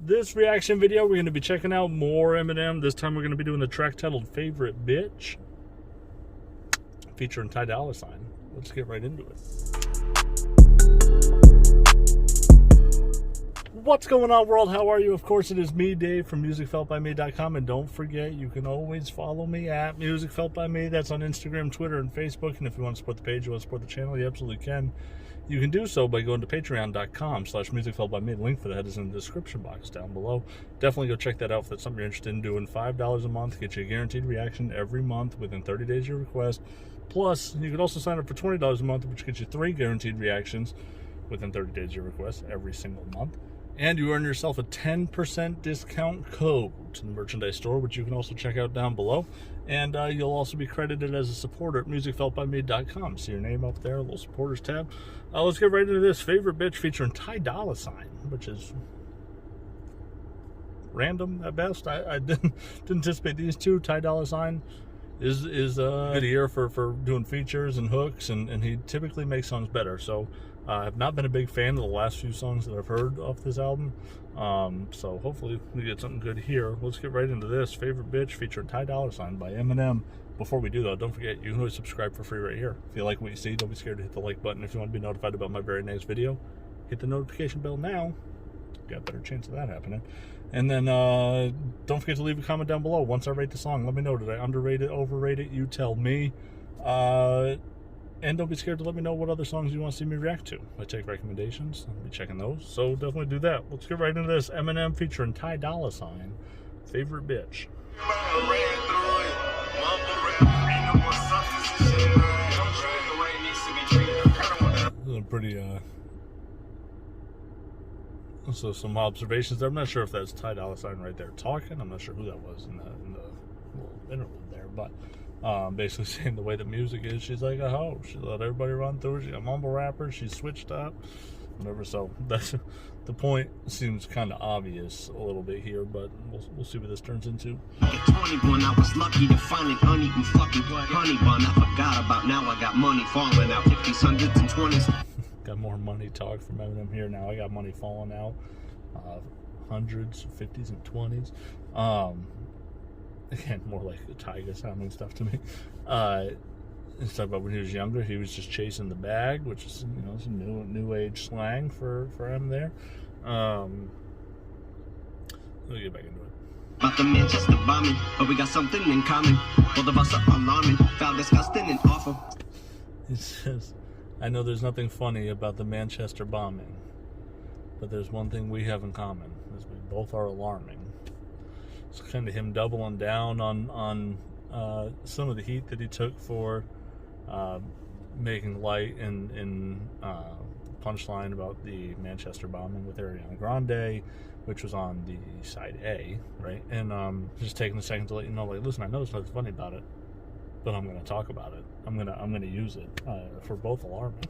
This reaction video, we're going to be checking out more Eminem. This time we're going to be doing the track titled Favorite Bitch, featuring Ty Dolla Sign. Let's get right into it. What's going on, world? How are you? Of course, it is me, Dave, from musicfeltbyme.com. And don't forget, you can always follow me at musicfeltbyme. That's on Instagram, Twitter, and Facebook. And if you want to support the page, you want to support the channel, you absolutely can. You can do so by going to patreon.com/musicfeltbyme. The link for that is in the description box down below. Definitely go check that out if that's something you're interested in doing. $5 a month gets you a guaranteed reaction every month within 30 days of your request. Plus, you could also sign up for $20 a month, which gets you 3 guaranteed reactions within 30 days of your request every single month. And you earn yourself a 10% discount code to the merchandise store, which you can also check out down below. And you'll also be credited as a supporter at musicfeltbyme.com. See your name up there, a little supporters tab. Let's get right into this. Favorite Bitch featuring Ty Dolla Sign, which is random at best. I didn't anticipate these two. Ty Dolla Sign is a good ear for doing features and hooks, and he typically makes songs better. So I've not been a big fan of the last few songs that I've heard off this album. So hopefully we get something good here. Let's get right into this. Favorite Bitch featuring Ty Dolla Sign by Eminem. Before we do, though, don't forget, you can always subscribe for free right here. If you like what you see, don't be scared to hit the like button. If you want to be notified about my very next video, hit the notification bell now. Got a better chance of that happening. And then don't forget to leave a comment down below. Once I rate the song, let me know. Did I underrate it, overrate it? You tell me. And don't be scared to let me know what other songs you want to see me react to. I take recommendations. I'll be checking those. So definitely do that. Let's get right into this. Eminem featuring Ty Dolla Sign. Favorite Bitch. This is a pretty, so some observations there. I'm not sure if that's Ty Dolla Sign right there talking. I'm not sure who that was in the little interlude there, but basically saying the way the music is, she's like a hoe. She let everybody run through her. She's a mumble rapper. She's switched up, whatever. So that's the point. Seems kind of obvious a little bit here, but we'll see what this turns into. At 21, I was lucky to find an uneaten fucking honey bun. I forgot about now. I got money falling out, 50s, 100s, and 20s. Got more money talk from Eminem here now. I got money falling out, 100s, 50s, and 20s. Again, more like a Tyga sounding stuff to me. Let's talk about when he was younger. He was just chasing the bag, which is, you know, some new age slang for him there. Let me get back into it. About the Manchester bombing, but we got something in common. Both of us are alarming, foul, disgusting, and awful. He says, I know there's nothing funny about the Manchester bombing, but there's one thing we have in common, is we both are alarming. It's kind of him doubling down on some of the heat that he took for making light in punchline about the Manchester bombing with Ariana Grande, which was on the side A, right? And just taking a second to let you know, like, listen, I know there's nothing funny about it, but I'm going to talk about it. I'm gonna use it for both alarming.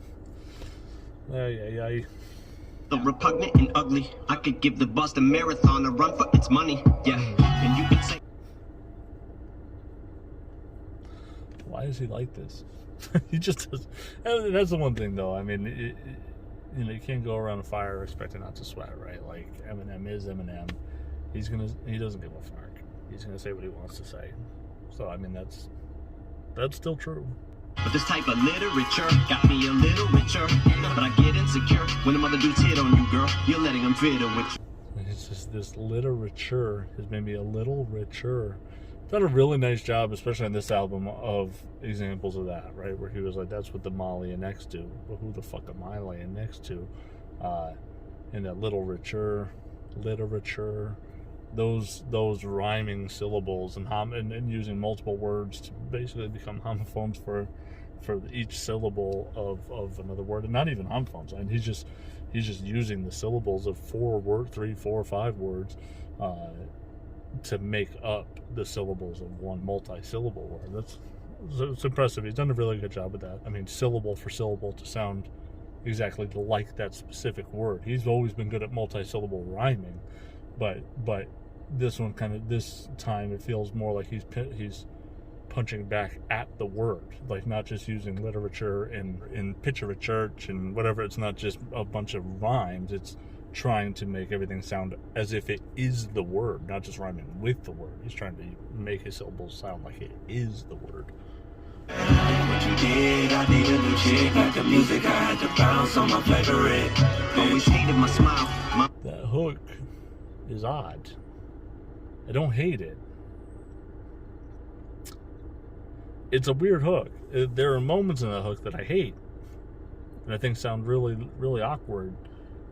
Yeah. The repugnant and ugly. I could give the bust a marathon a run for its money. Yeah, and you could say, why is he like this? He just does. That's the one thing, though. I mean, you know, you can't go around a fire expecting not to sweat, right? Like, Eminem is Eminem. He doesn't give a fuck. He's gonna say what he wants to say. So I mean, that's still true. But this type of literature got me a little richer. But I get insecure when them other dudes hit on you, girl. You're letting them fiddle with you. It's just this literature has made me a little richer. Done a really nice job, especially on this album, of examples of that, right? Where he was like, that's what the I'm laying next to. But who the fuck am I laying next to? And that literature, those rhyming syllables and using multiple words to basically become homophones for each syllable of another word, and not even homophones. And he's just using the syllables of 3, 4, 5 words to make up the syllables of one multi-syllable word. It's impressive. He's done a really good job with that. I mean, syllable for syllable to sound exactly like that specific word. He's always been good at multi-syllable rhyming, but this time it feels more like he's punching back at the word, like not just using literature and picture a church and whatever. It's not just a bunch of rhymes. It's trying to make everything sound as if it is the word, not just rhyming with the word. He's trying to make his syllables sound like it is the word. What you did, I need a new chick. Like the music, I had to bounce on my favorite. Always hated my smile. That hook is odd. I don't hate it. It's a weird hook. There are moments in that hook that I hate, and I think sound really, really awkward.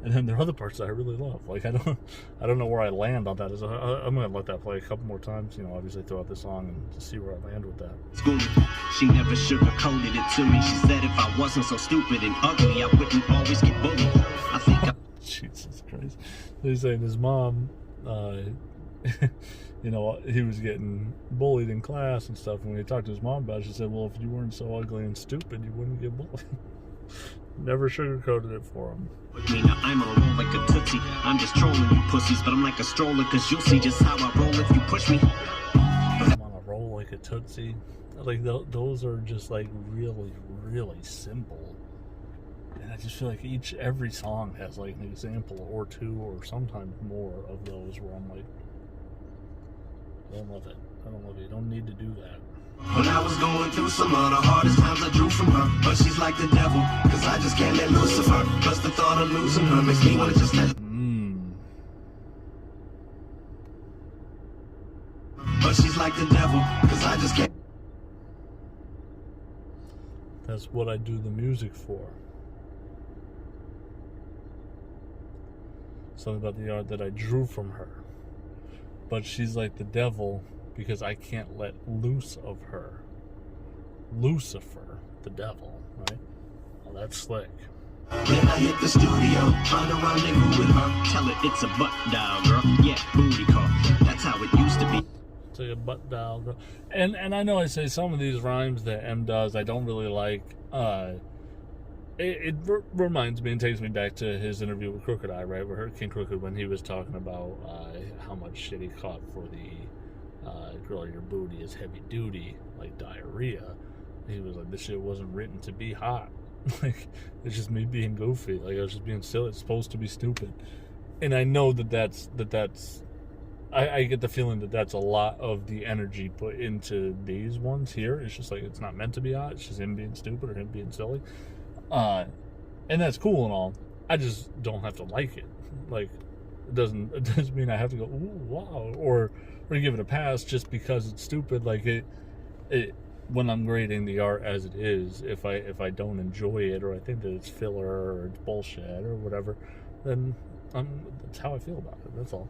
And then there are other parts that I really love. Like I don't know where I land on that. I'm gonna let that play a couple more times, obviously throughout the song, and to see where I land with that. School. She never sugarcoated it to me. She said if I wasn't so stupid and ugly, I wouldn't always get bullied. I think Jesus Christ. He's saying his mom, he was getting bullied in class and stuff. And when he talked to his mom about it, she said, well, if you weren't so ugly and stupid, you wouldn't get bullied. Never sugarcoated it for him. Now I'm on a roll like a tootsie. I'm just trolling you pussies, but I'm like a stroller, cause you'll see just how I roll if you push me. I'm on a roll like a tootsie. Like those are just like really, really simple. And I just feel like every song has like an example or two or sometimes more of those where I'm like, I don't love it. You don't need to do that. When I was going through some of the hardest times, I drew from her. But she's like the devil, cause I just can't let loose of her. Plus the thought of losing her makes me wanna just let. But she's like the devil, cause I just can't. That's what I do the music for. Something about the art that I drew from her. But she's like the devil because I can't let loose of her. Lucifer, the devil, right? Oh, that's slick. Then I hit the studio, trying to rendezvous with her. Tell it it's a butt dial, girl. Yeah, booty call. That's how it used to be. It's like a butt dial, girl. And I know I say some of these rhymes that M does I don't really like. It reminds me and takes me back to his interview with Crooked Eye, right? Where King Crooked, when he was talking about how much shit he caught for the girl, your booty is heavy duty, like diarrhea. He was like, this shit wasn't written to be hot. Like, it's just me being goofy. Like, I was just being silly. It's supposed to be stupid. And I know that's I get the feeling that that's a lot of the energy put into these ones here. It's just like, it's not meant to be hot. It's just him being stupid or him being silly. And that's cool and all. I just don't have to like it. Like, it doesn't mean I have to go, ooh, wow, or give it a pass just because it's stupid. Like it when I'm grading the art as it is, if I don't enjoy it, or I think that it's filler or it's bullshit or whatever, then that's how I feel about it. That's all.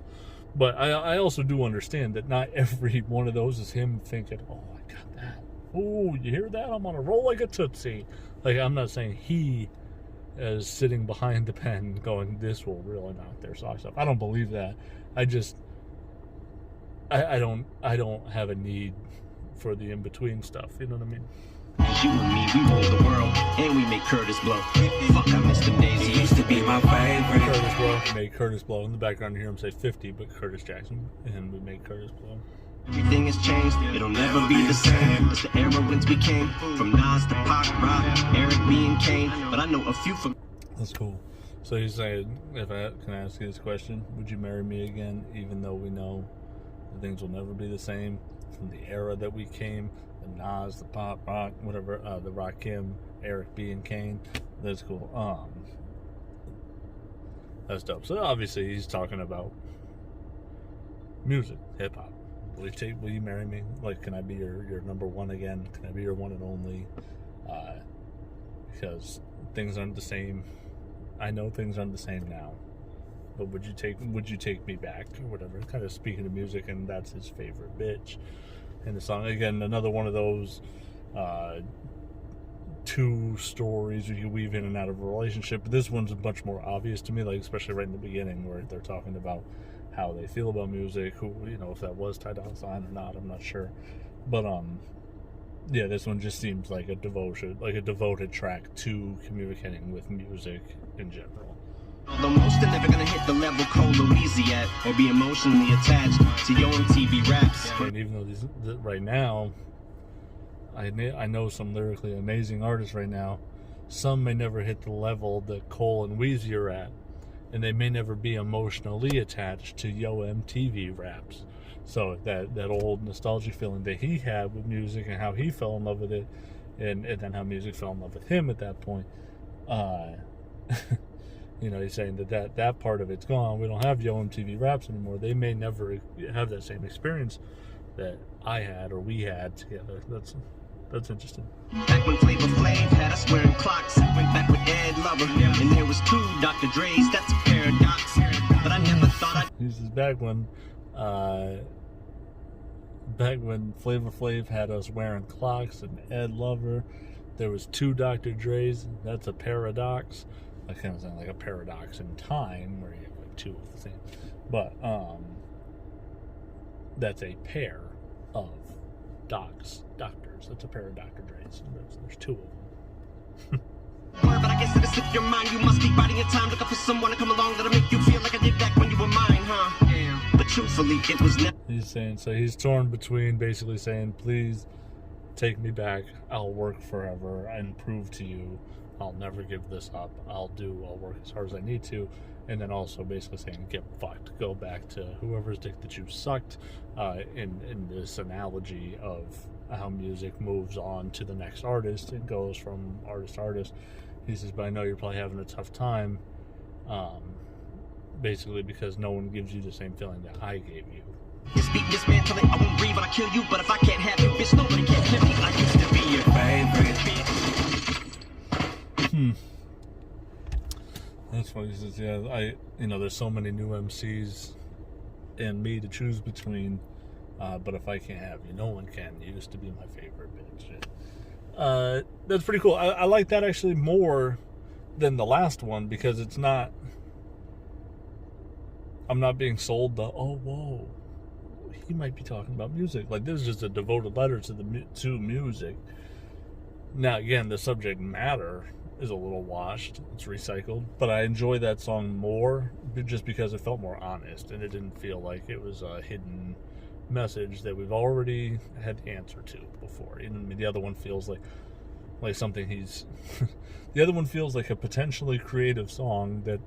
But I also do understand that not every one of those is him thinking, oh, I got that. Oh, you hear that? I'm on a roll like a tootsie. Like, I'm not saying he is sitting behind the pen going, this will really knock their socks off. I don't believe that. I just, I don't have a need for the in-between stuff. You know what I mean? You and me, we rule the world, and we make Curtis blow. Fuck, I miss them days. He used to be my favorite. Curtis blow. Make Curtis blow. In the background, you hear him say 50, but Curtis Jackson, and we make Curtis blow. Everything has changed, it'll never be the same as the era whence we came. From Nas to Pac, Rock, Eric B. and Kane. But I know a few from... That's cool. So he's saying, if I can ask you this question, would you marry me again, even though we know that things will never be the same from the era that we came? The Nas, the Pop, Rock, whatever, the Rakim, Eric B. and Kane. That's cool. That's dope. So obviously he's talking about music, hip hop. Will you marry me? Like, can I be your number one again? Can I be your one and only? Because things aren't the same. I know things aren't the same now. But would you take me back or whatever? Kind of speaking of music, and that's his favorite bitch. And the song, again, another one of those two stories where you weave in and out of a relationship. But this one's much more obvious to me, like especially right in the beginning where they're talking about how they feel about music, who, if that was Ty Dolla or not, I'm not sure. But yeah, this one just seems like a devoted track to communicating with music in general. Although most are never gonna hit the level Cole Louise at, or be emotionally attached to your MTV raps. And even though right now, I know some lyrically amazing artists right now, some may never hit the level that Cole and Weezy are at. and they may never be emotionally attached to Yo MTV raps. So that old nostalgia feeling that he had with music and how he fell in love with it, and then how music fell in love with him at that point. He's saying that part of it's gone. We don't have Yo MTV raps anymore. They may never have that same experience that I had or we had together. That's interesting. Back when Flavor Flav had us wearing clocks, I went back with Ed Lover, and there was 2 Dr. Dre's. That's a paradox, but I never thought This is back when Flavor Flav had us wearing clocks and Ed Lover. There was 2 Dr. Dre's. That's a paradox. That kind of sounds like a paradox in time where you have like 2 of the same. But that's a pair of doctors. That's a pair of Dr. Dre's. There's 2 of them. But I guess that it's if your mind, you must be biding your time, looking for someone to come along that'll make you feel like I did back when you were mine, huh? Yeah. But truthfully, it was never. He's torn between basically saying, please take me back, I'll work forever and prove to you I'll never give this up, I'll work as hard as I need to, and then also basically saying, get fucked, go back to whoever's dick that you sucked, in this analogy of how music moves on to the next artist. It goes from artist to artist. He says, but I know you're probably having a tough time, basically because no one gives you the same feeling that I gave you. This beat, this man, till I won't breathe when I kill you, but if I can't have you, bitch, nobody can kill me. I used to be your favorite. That's funny. He says, yeah, there's so many new MCs and me to choose between, but if I can't have you, no one can. You used to be my favorite, bitch. That's pretty cool. I like that actually more than the last one, because it's not, I'm not being sold the, oh, whoa, he might be talking about music. Like, this is just a devoted letter to music. Now, again, the subject matter is a little washed. It's recycled. But I enjoy that song more just because it felt more honest, and it didn't feel like it was a hidden message that we've already had the answer to before. And the other one feels like something he's... the other one feels like a potentially creative song that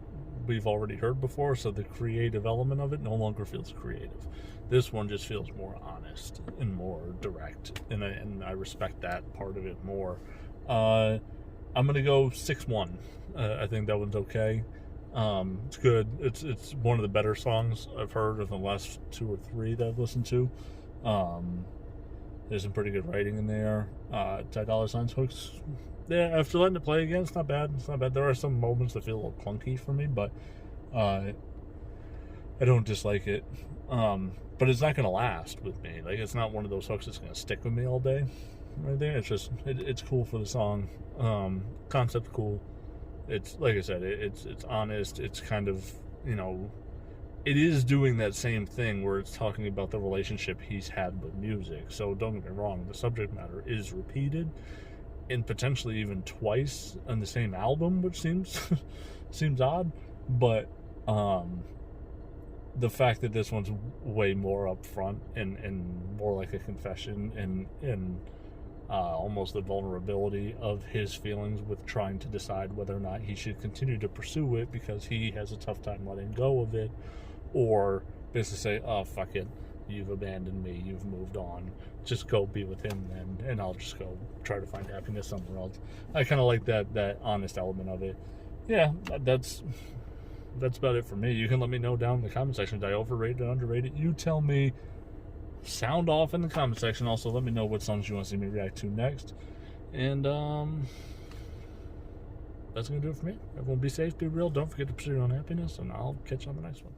we've already heard before, so the creative element of it no longer feels creative. This one just feels more honest and more direct, and I respect that part of it more. I'm gonna go 6-1. I think that one's okay. It's good. It's one of the better songs I've heard of the last 2 or 3 that I've listened to. There's some pretty good writing in there. Ty Dolla Sign's hooks, yeah, after letting it play again, it's not bad. There are some moments that feel a little clunky for me, but I don't dislike it. But it's not gonna last with me. Like, it's not one of those hooks that's gonna stick with me all day. Right there, it's just it's cool for the song. Concept cool. It's like I said, it's honest. It's kind of, it is doing that same thing where it's talking about the relationship he's had with music. So don't get me wrong, the subject matter is repeated, and potentially even twice on the same album, which seems odd. But the fact that this one's way more upfront and more like a confession and almost the vulnerability of his feelings with trying to decide whether or not he should continue to pursue it because he has a tough time letting go of it, or basically say, oh, fuck it, you've abandoned me, you've moved on, just go be with him then, and I'll just go try to find happiness somewhere else. I kind of like that honest element of it. Yeah, that's about it for me. You can let me know down in the comment section. Did I overrate it, underrate it? You tell me. Sound off in the comment section. Also, let me know what songs you want to see me react to next. And that's going to do it for me. Everyone be safe, be real. Don't forget to pursue your own happiness, and I'll catch you on the next one.